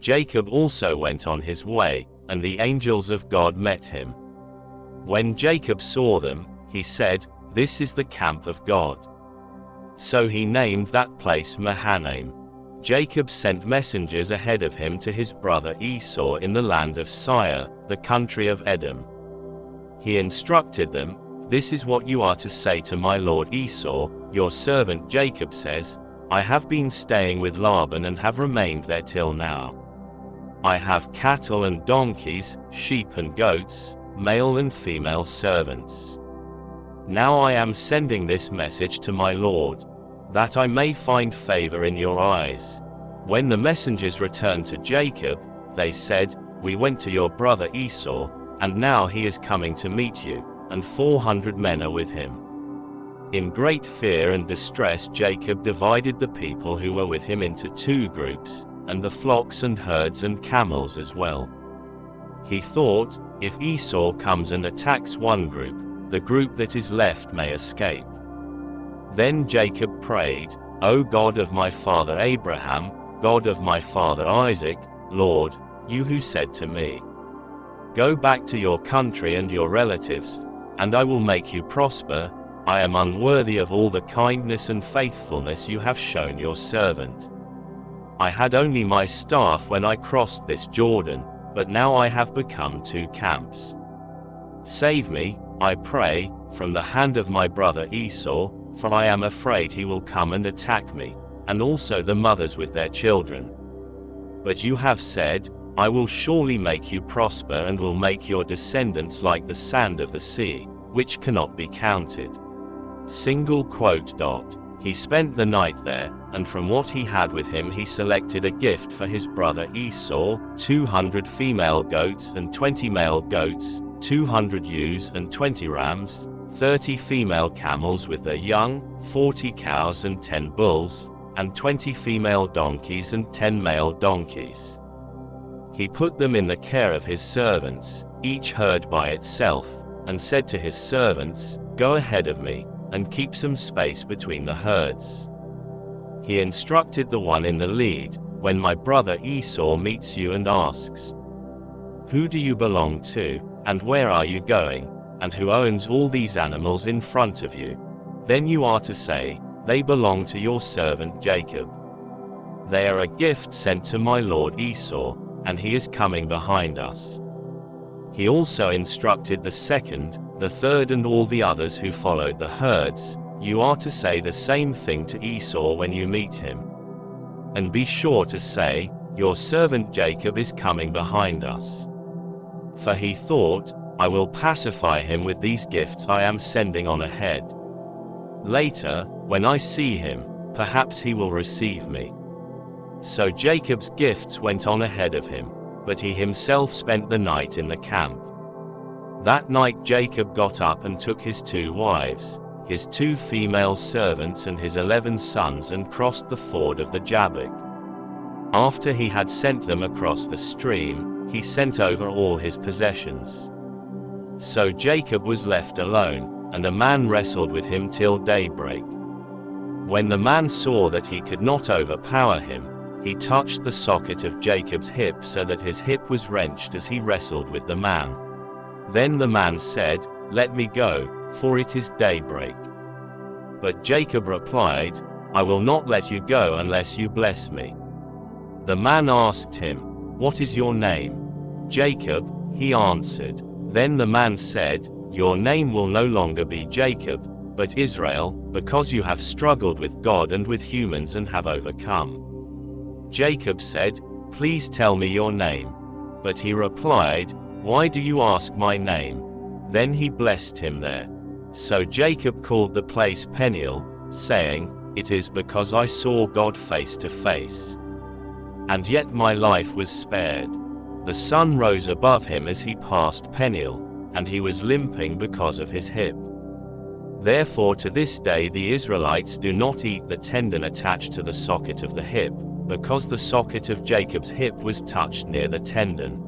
Jacob also went on his way, and the angels of God met him. When Jacob saw them, he said, "This is the camp of God." So he named that place Mahanaim. Jacob sent messengers ahead of him to his brother Esau in the land of Seir, the country of Edom. He instructed them, "This is what you are to say to my lord Esau, your servant Jacob says, I have been staying with Laban and have remained there till now. I have cattle and donkeys, sheep and goats, male and female servants. Now I am sending this message to my lord, that I may find favor in your eyes." When the messengers returned to Jacob, they said, "We went to your brother Esau, and now he is coming to meet you, and 400 men are with him." In great fear and distress Jacob divided the people who were with him into 2 groups, and the flocks and herds and camels as well. He thought, if Esau comes and attacks one group, the group that is left may escape. Then Jacob prayed, "O God of my father Abraham, God of my father Isaac, Lord, you who said to me, 'Go back to your country and your relatives, and I will make you prosper,' I am unworthy of all the kindness and faithfulness you have shown your servant. I had only my staff when I crossed this Jordan, but now I have become 2 camps. Save me, I pray, from the hand of my brother Esau, for I am afraid he will come and attack me, and also the mothers with their children. But you have said, I will surely make you prosper and will make your descendants like the sand of the sea, which cannot be counted." He spent the night there, and from what he had with him he selected a gift for his brother Esau, 200 female goats and 20 male goats, 200 ewes and 20 rams, 30 female camels with their young, 40 cows and 10 bulls, and 20 female donkeys and 10 male donkeys. He put them in the care of his servants, each herd by itself, and said to his servants, "Go ahead of me, and keep some space between the herds." He instructed the one in the lead, "When my brother Esau meets you and asks, 'Who do you belong to, and where are you going, and who owns all these animals in front of you?' then you are to say, 'They belong to your servant Jacob. They are a gift sent to my lord Esau, and he is coming behind us.'" He also instructed the second, the third and all the others who followed the herds, "You are to say the same thing to Esau when you meet him. And be sure to say, 'Your servant Jacob is coming behind us.'" For he thought, "I will pacify him with these gifts I am sending on ahead. Later, when I see him, perhaps he will receive me." So Jacob's gifts went on ahead of him, but he himself spent the night in the camp. That night Jacob got up and took his 2 wives, his 2 female servants and his 11 sons and crossed the ford of the Jabbok. After he had sent them across the stream, he sent over all his possessions. So Jacob was left alone, and a man wrestled with him till daybreak. When the man saw that he could not overpower him, he touched the socket of Jacob's hip so that his hip was wrenched as he wrestled with the man. Then the man said, "Let me go, for it is daybreak." But Jacob replied, "I will not let you go unless you bless me." The man asked him, "What is your name?" "Jacob," he answered. Then the man said, "Your name will no longer be Jacob, but Israel, because you have struggled with God and with humans and have overcome." Jacob said, "Please tell me your name." But he replied, "Why do you ask my name?" Then he blessed him there. So Jacob called the place Peniel, saying, "It is because I saw God face to face. And yet my life was spared." The sun rose above him as he passed Peniel, and he was limping because of his hip. Therefore to this day the Israelites do not eat the tendon attached to the socket of the hip, because the socket of Jacob's hip was touched near the tendon.